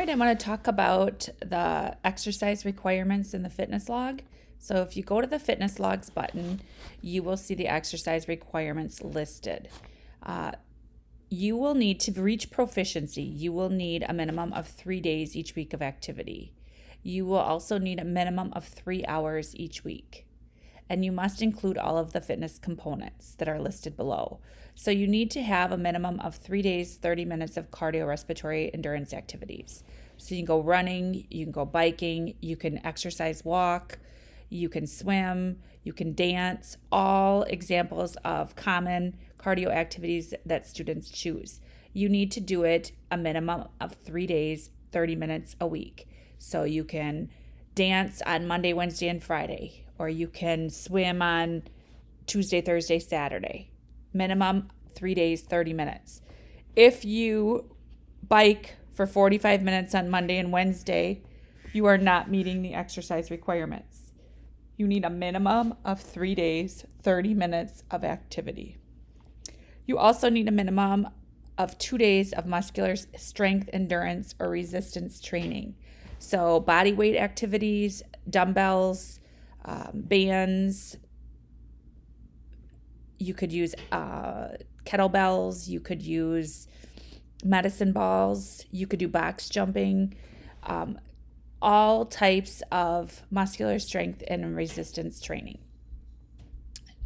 All right, I want to talk about the exercise requirements in the fitness log. So if you go to the fitness logs button, you will see the exercise requirements listed. You will need to reach proficiency. You will need a minimum of 3 days each week of activity. You will also need a minimum of 3 hours each week. And you must include all of the fitness components that are listed below. So you need to have a minimum of 3 days, 30 minutes of cardiorespiratory endurance activities. So you can go running, you can go biking, you can exercise walk, you can swim, you can dance, all examples of common cardio activities that students choose. You need to do it a minimum of 3 days, 30 minutes a week. So you can dance on Monday, Wednesday, and Friday, or you can swim on Tuesday, Thursday, Saturday. Minimum 3 days, 30 minutes. If you bike for 45 minutes on Monday and Wednesday, you are not meeting the exercise requirements. You need a minimum of 3 days, 30 minutes of activity. You also need a minimum of 2 days of muscular strength, endurance, or resistance training. So body weight activities, dumbbells, bands. You could use kettlebells. You could use medicine balls. You could do box jumping. All types of muscular strength and resistance training.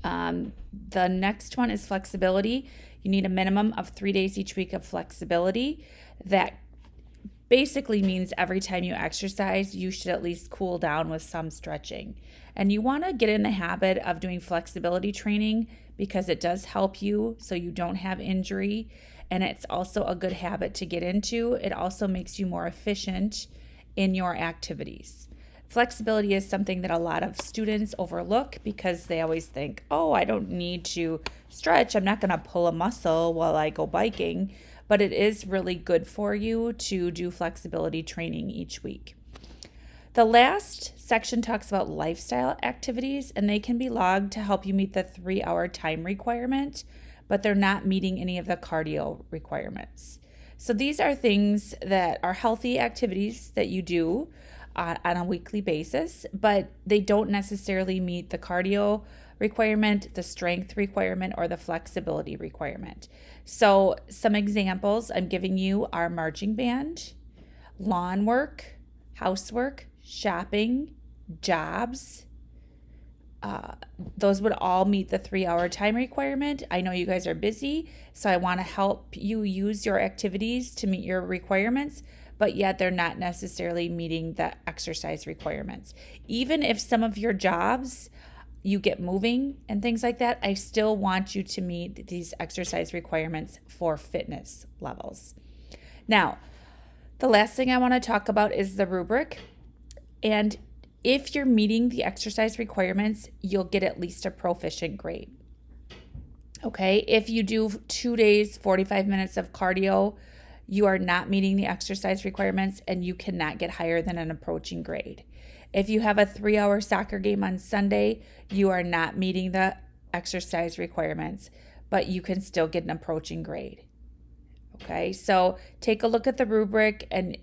The next one is flexibility. You need a minimum of 3 days each week of flexibility. That basically means every time you exercise, you should at least cool down with some stretching. And you want to get in the habit of doing flexibility training because it does help you so you don't have injury. And it's also a good habit to get into. It also makes you more efficient in your activities. Flexibility is something that a lot of students overlook because they always think, oh, I don't need to stretch. I'm not going to pull a muscle while I go biking. But it is really good for you to do flexibility training each week. The last section talks about lifestyle activities, and they can be logged to help you meet the 3-hour time requirement, but they're not meeting any of the cardio requirements. So these are things that are healthy activities that you do on a weekly basis, but they don't necessarily meet the cardio requirement, the strength requirement, or the flexibility requirement. So some examples I'm giving you are marching band, lawn work, housework, shopping, jobs. Those would all meet the 3-hour time requirement. I know you guys are busy, so I want to help you use your activities to meet your requirements, but yet they're not necessarily meeting the exercise requirements. Even if some of your jobs you get moving and things like that, I still want you to meet these exercise requirements for fitness levels. Now, the last thing I want to talk about is the rubric. And if you're meeting the exercise requirements, you'll get at least a proficient grade. Okay, if you do 2 days, 45 minutes of cardio, you are not meeting the exercise requirements and you cannot get higher than an approaching grade. If you have a 3-hour soccer game on Sunday, you are not meeting the exercise requirements, but you can still get an approaching grade. Okay, so take a look at the rubric and,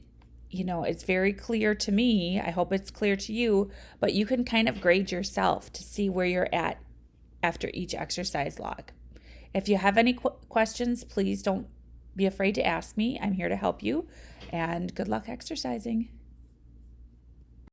it's very clear to me. I hope it's clear to you, but you can kind of grade yourself to see where you're at after each exercise log. If you have any questions, please don't be afraid to ask me. I'm here to help you, and good luck exercising.